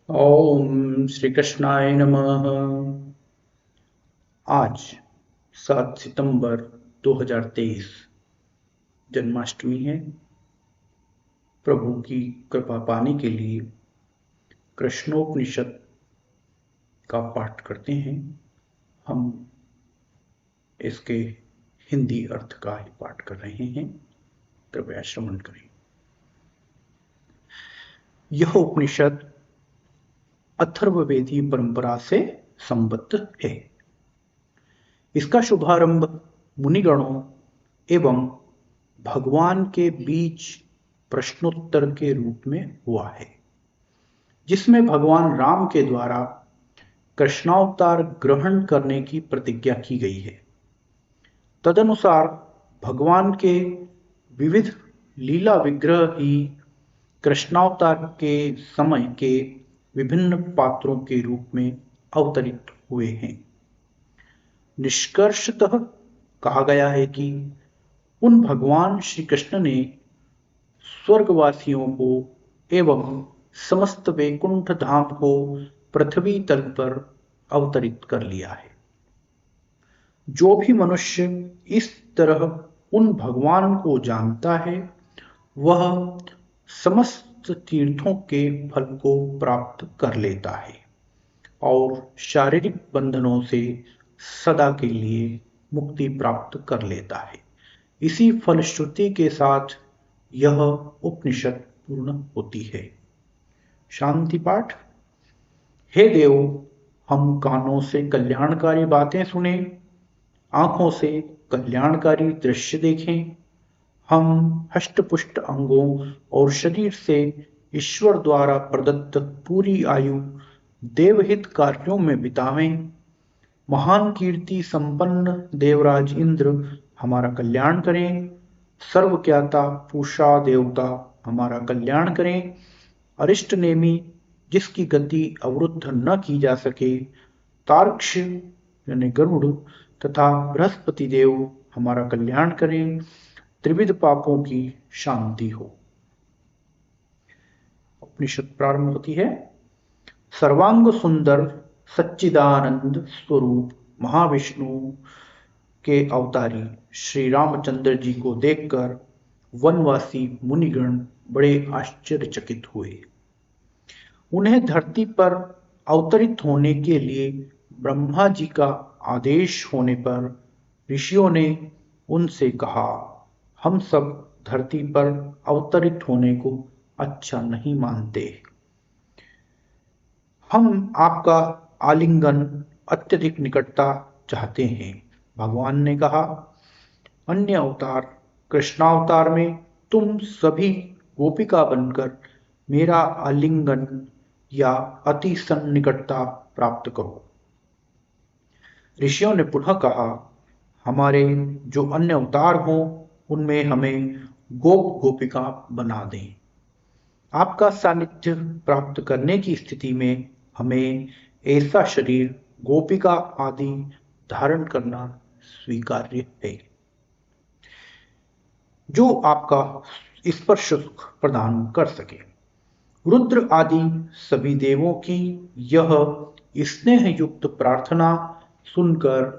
ओम श्री कृष्णाय नमः। आज 7 सितंबर 2023 जन्माष्टमी है। प्रभु की कृपा पाने के लिए कृष्णोपनिषद का पाठ करते हैं। हम इसके हिंदी अर्थ का ही पाठ कर रहे हैं। कृपया श्रवण करें। यह उपनिषद अथर्ववेदी परंपरा से संबद्ध है। इसका शुभारंभ मुनिगणों एवं भगवान के बीच प्रश्नोत्तर के रूप में हुआ है, जिसमें भगवान राम के द्वारा कृष्णावतार ग्रहण करने की प्रतिज्ञा की गई है। तदनुसार भगवान के विविध लीला विग्रह ही कृष्णावतार के समय के विभिन्न पात्रों के रूप में अवतरित हुए हैं। निष्कर्षतः कहा गया है कि उन भगवान श्री कृष्ण ने स्वर्गवासियों को एवं समस्त वैकुंठ धाम को पृथ्वी तल पर अवतरित कर लिया है। जो भी मनुष्य इस तरह उन भगवान को जानता है, वह समस्त तीर्थों के फल को प्राप्त कर लेता है और शारीरिक बंधनों से सदा के लिए मुक्ति प्राप्त कर लेता है। इसी फलश्रुति के साथ यह उपनिषद पूर्ण होती है। शांति पाठ। हे देव, हम कानों से कल्याणकारी बातें सुने, आंखों से कल्याणकारी दृश्य देखें, हम हष्टपुष्ट अंगों और शरीर से ईश्वर द्वारा प्रदत्त पूरी आयु देवहित कार्यों में बितावें। महान कीर्ति संपन्न देवराज इंद्र हमारा कल्याण करें। सर्वज्ञाता पूषा देवता हमारा कल्याण करें। अरिष्ट नेमी जिसकी गति अवरुद्ध न की जा सके, तार्क्ष यानी गरुड़ तथा बृहस्पति देव हमारा कल्याण करें। त्रिविध पापों की शांति हो। उपनिषद प्रारंभ होती है। सर्वांग सुंदर सच्चिदानंद स्वरूप महाविष्णु के अवतारी श्री रामचंद्र जी को देखकर वनवासी मुनिगण बड़े आश्चर्यचकित हुए। उन्हें धरती पर अवतरित होने के लिए ब्रह्मा जी का आदेश होने पर ऋषियों ने उनसे कहा, हम सब धरती पर अवतरित होने को अच्छा नहीं मानते। हम आपका आलिंगन अत्यधिक निकटता चाहते हैं। भगवान ने कहा, अन्य अवतार कृष्णावतार में तुम सभी गोपिका बनकर मेरा आलिंगन या अति सन्निकटता प्राप्त करो। ऋषियों ने पुनः कहा, हमारे जो अन्य अवतार हों उनमें हमें गोप गोपिका बना दें। आपका सानिध्य प्राप्त करने की स्थिति में हमें ऐसा शरीर गोपिका आदि धारण करना स्वीकार्य है, जो आपका स्पर्श सुख प्रदान कर सके। रुद्र आदि सभी देवों की यह स्नेह युक्त प्रार्थना सुनकर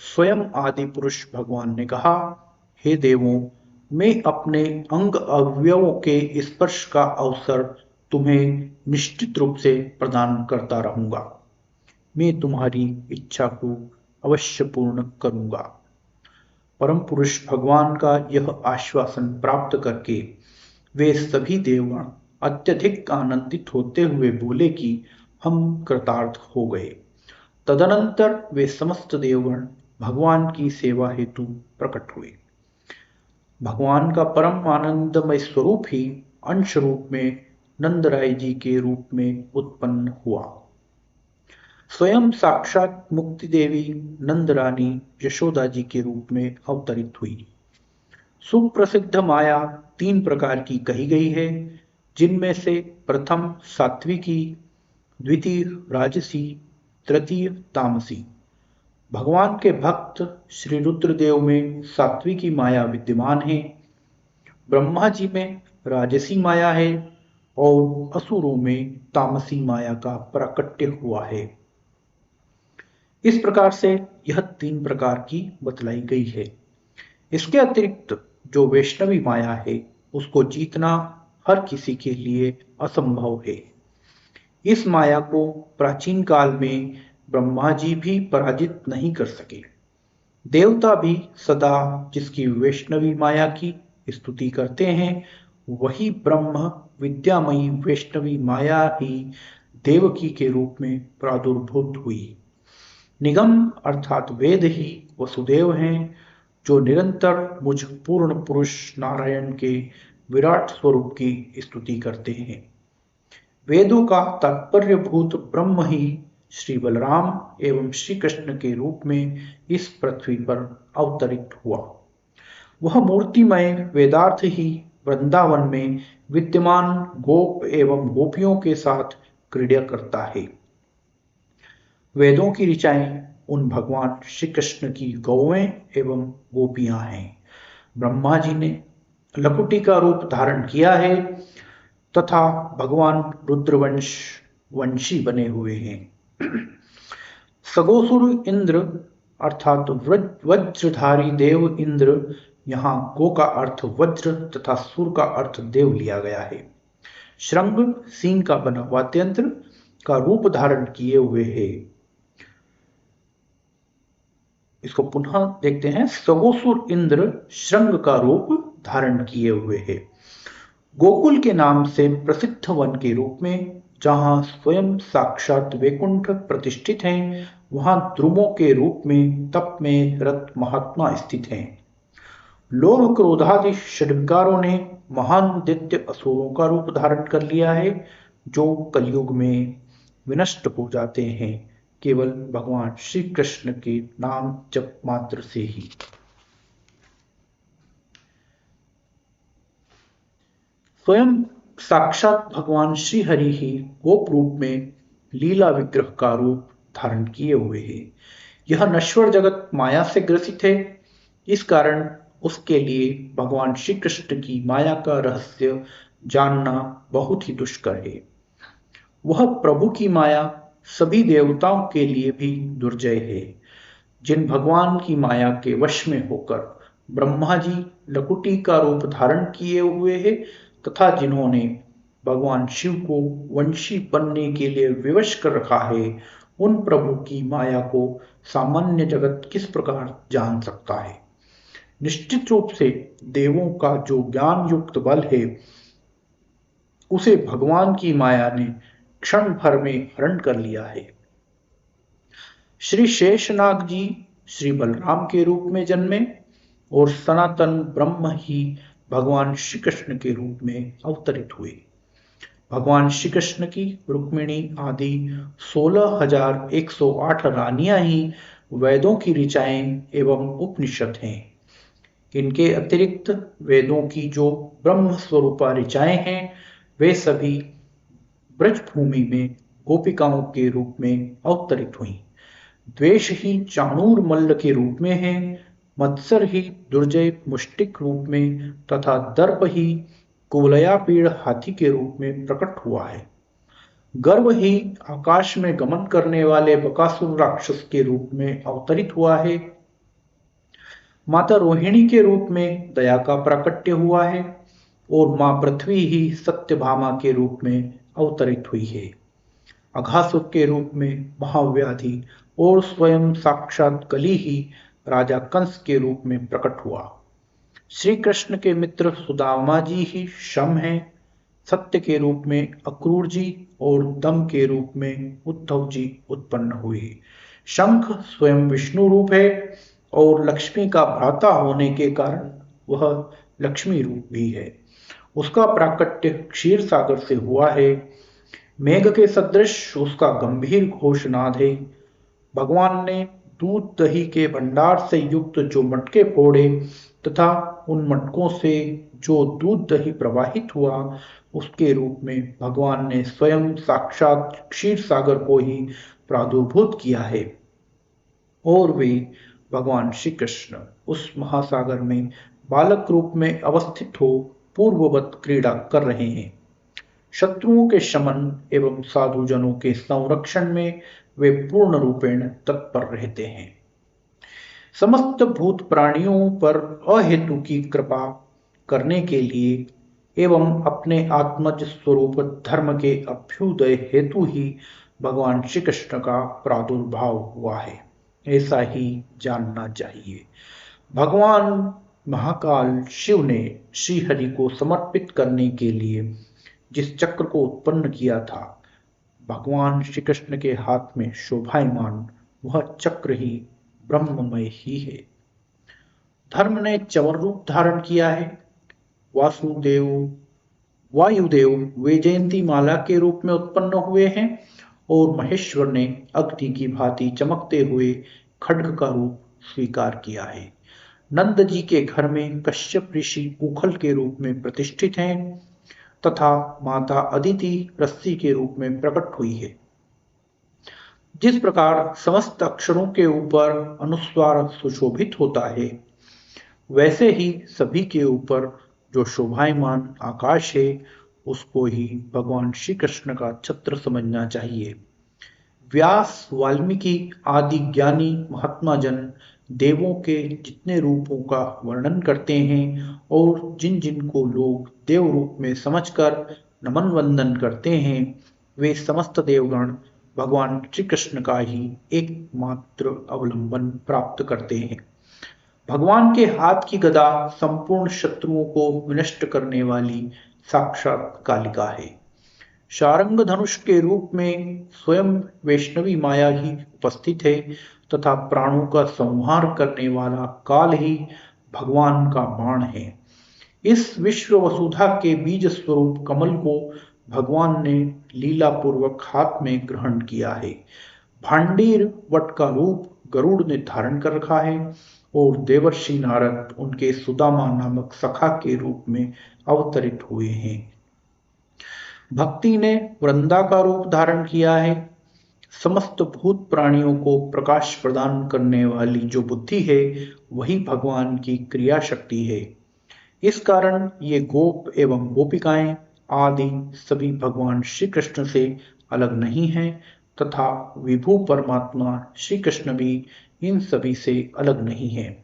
स्वयं आदि पुरुष भगवान ने कहा, हे देवों, मैं अपने अंग अवयवों के स्पर्श का अवसर तुम्हें निश्चित रूप से प्रदान करता रहूंगा। मैं तुम्हारी इच्छा को अवश्य पूर्ण करूंगा। परम पुरुष भगवान का यह आश्वासन प्राप्त करके वे सभी देवगण अत्यधिक आनंदित होते हुए बोले कि हम कृतार्थ हो गए। तदनंतर वे समस्त देवगण भगवान की सेवा हेतु प्रकट हुए। भगवान का परम आनंदमय स्वरूप ही अंश रूप में नंदराय जी के रूप में उत्पन्न हुआ। स्वयं साक्षात मुक्ति देवी नंद रानी यशोदा जी के रूप में अवतरित हुई। सुप्रसिद्ध माया 3 प्रकार की कही गई है, जिनमें से प्रथम सात्विकी, द्वितीय राजसी, तृतीय तामसी। भगवान के भक्त श्री रुद्रदेव में सात्विकी माया विद्यमान है, ब्रह्मा जी में राजसी माया है और असुरों में तामसी माया का प्राकट्य हुआ है। इस प्रकार से यह 3 प्रकार की बतलाई गई है। इसके अतिरिक्त जो वैष्णवी माया है उसको जीतना हर किसी के लिए असंभव है। इस माया को प्राचीन काल में ब्रह्मा जी भी पराजित नहीं कर सके। देवता भी सदा जिसकी वैष्णवी माया की स्तुति करते हैं, वही ब्रह्म विद्यामयी वैष्णवी माया ही देवकी के रूप में प्रादुर्भूत हुई। निगम अर्थात वेद ही वसुदेव हैं, जो निरंतर मुझ पूर्ण पुरुष नारायण के विराट स्वरूप की स्तुति करते हैं। वेदों का तात्पर्यभूत ब्रह्म ही श्री बलराम एवं श्री कृष्ण के रूप में इस पृथ्वी पर अवतरित हुआ। वह मूर्तिमय वेदार्थ ही वृंदावन में विद्यमान गोप एवं गोपियों के साथ क्रीड़ा करता है। वेदों की ऋचाएं उन भगवान श्री कृष्ण की गौएं एवं गोपियां हैं। ब्रह्मा जी ने लकुटी का रूप धारण किया है तथा भगवान रुद्रवंश वंशी बने हुए हैं। सगोसुर इंद्र अर्थात वज्रधारी देव इंद्र, यहाँ गो का अर्थ वज्र तथा सुर का अर्थ देव लिया गया है। शृंग सिंह का बना वाद्यंत्र का रूप धारण किए हुए है। इसको पुनः देखते हैं। सगोसुर इंद्र शृंग का रूप धारण किए हुए है। गोकुल के नाम से प्रसिद्ध वन के रूप में जहां स्वयं साक्षात वैकुंठ प्रतिष्ठित हैं, वहां ध्रुवों के रूप में तप में रत महात्मा स्थित हैं। लोभ क्रोधादि षड्विकारों ने महान दैत्य असुरों का रूप धारण कर लिया है, जो कलयुग में विनष्ट हो जाते हैं केवल भगवान श्री कृष्ण के नाम जप मात्र से ही। स्वयं साक्षात भगवान श्री हरि ही गोप रूप में लीला विग्रह का रूप धारण किए हुए हैं। यह नश्वर जगत माया से ग्रसित है, इस कारण उसके लिए भगवान श्री कृष्ण की माया का रहस्य जानना बहुत ही दुष्कर है। वह प्रभु की माया सभी देवताओं के लिए भी दुर्जय है। जिन भगवान की माया के वश में होकर ब्रह्मा जी लकुटी का रूप धारण किए हुए हैं तथा जिन्होंने भगवान शिव को वंशी बनने के लिए विवश कर रखा है, उन प्रभु की माया को सामान्य जगत किस प्रकार जान सकता है। निश्चित रूप से देवों का जो ज्ञान युक्त बल है, उसे भगवान की माया ने क्षण भर में हरण कर लिया है। श्री शेषनाग जी श्री बलराम के रूप में जन्मे और सनातन ब्रह्म ही भगवान श्री कृष्ण के रूप में अवतरित हुए। भगवान श्री कृष्ण की रुक्मिणी आदि 16,108 रानियां ही वेदों की ऋचाएं एवं उपनिषद हैं। इनके अतिरिक्त वेदों की जो ब्रह्म स्वरूपा ऋचाएं हैं, वे सभी ब्रजभूमि में गोपिकाओं के रूप में अवतरित हुई। द्वेष ही चाणूर मल्ल के रूप में है, मत्सर ही दुर्जय मुष्टिक रूप में तथा दर्प ही कुवलयापीड़ हाथी के रूप में प्रकट हुआ है। गर्व ही आकाश में गमन करने वाले बकासुर राक्षस के रूप में अवतरित हुआ है। माता रोहिणी के रूप में दया का प्राकट्य हुआ है और मां पृथ्वी ही सत्यभामा के रूप में अवतरित हुई है। अघासुर के रूप में महाव्याधि और स्वयं साक्षात कली ही राजा कंस के रूप में प्रकट हुआ। श्री कृष्ण के मित्र सुदामा जी ही शम हैं। सत्य के रूप में अक्रूर जी और दम के रूप में उद्धव जी उत्पन्न हुए। शंख स्वयं विष्णु रूप है और लक्ष्मी का भ्राता होने के कारण वह लक्ष्मी रूप भी है। उसका प्राकट्य क्षीर सागर से हुआ है। मेघ के सदृश उसका गंभीर घोषनाद है। भगवान ने दूध दही के भंडार से युक्त जो मटके फोड़े तथा उन मटकों से जो दूध दही प्रवाहित हुआ, उसके रूप में भगवान ने स्वयं साक्षात क्षीर सागर को ही प्रादुर्भूत किया है और वे भगवान श्री कृष्ण उस महासागर में बालक रूप में अवस्थित हो पूर्ववत क्रीड़ा कर रहे हैं। शत्रुओं के शमन एवं साधुजनों के संरक्षण में वे पूर्ण रूपेण तत्पर रहते हैं। समस्त भूत प्राणियों पर अहेतु की कृपा करने के लिए एवं अपने आत्मज स्वरूप धर्म के अभ्युदय हेतु ही भगवान श्री कृष्ण का प्रादुर्भाव हुआ है, ऐसा ही जानना चाहिए। भगवान महाकाल शिव ने श्री हरि को समर्पित करने के लिए जिस चक्र को उत्पन्न किया था, भगवान श्री कृष्ण के हाथ में शोभायमान वह चक्र ही ब्रह्ममय ही है। धर्म ने चवर रूप धारण किया है। वासुदेव वायुदेव वैजयंती माला के रूप में उत्पन्न हुए हैं और महेश्वर ने अग्नि की भांति चमकते हुए खड्ग का रूप स्वीकार किया है। नंद जी के घर में कश्यप ऋषि उखल के रूप में प्रतिष्ठित हैं तथा माता अदिति रस्सी के रूप में प्रकट हुई है। जिस प्रकार समस्त अक्षरों के ऊपर अनुस्वार सुशोभित होता है, वैसे ही सभी के ऊपर जो शोभायमान आकाश है, उसको ही भगवान श्री कृष्ण का छत्र समझना चाहिए। व्यास, वाल्मीकि आदि ज्ञानी महात्मा जन देवों के जितने रूपों का वर्णन करते हैं और जिन जिन को लोग देव रूप में समझकर नमन वंदन करते हैं, वे समस्त देवगण भगवान श्री कृष्ण का ही एकमात्र अवलंबन प्राप्त करते हैं। भगवान के हाथ की गदा संपूर्ण शत्रुओं को विनष्ट करने वाली साक्षात कालिका है। शारंग धनुष के रूप में स्वयं वैष्णवी माया ही उपस्थित है तथा प्राणों का संहार करने वाला काल ही भगवान का बाण है। इस विश्व वसुधा के बीज स्वरूप कमल को भगवान ने लीला पूर्वक हाथ में ग्रहण किया है। भांडीर वट का रूप गरुड़ ने धारण कर रखा है और देवर्षि नारद उनके सुदामा नामक सखा के रूप में अवतरित हुए हैं। भक्ति ने वृंदा का रूप धारण किया है। समस्त भूत प्राणियों को प्रकाश प्रदान करने वाली जो बुद्धि है, वही भगवान की क्रिया शक्ति है। इस कारण ये गोप एवं गोपिकाएं आदि सभी भगवान श्री कृष्ण से अलग नहीं हैं तथा विभु परमात्मा श्री कृष्ण भी इन सभी से अलग नहीं है।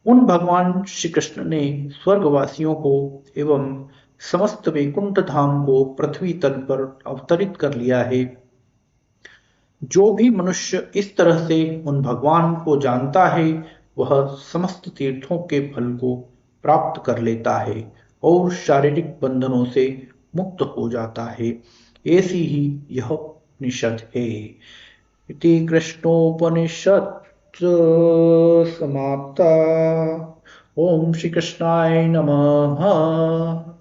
उन भगवान श्री कृष्ण ने स्वर्गवासियों को एवं समस्त वैकुंठ धाम को पृथ्वी तल पर अवतरित कर लिया है। जो भी मनुष्य इस तरह से उन भगवान को जानता है, वह समस्त तीर्थों के फल को प्राप्त कर लेता है और शारीरिक बंधनों से मुक्त हो जाता है। ऐसी ही यह उपनिषद है। इति कृष्णोपनिषद समाप्ता। ओम श्री कृष्णाय नमः।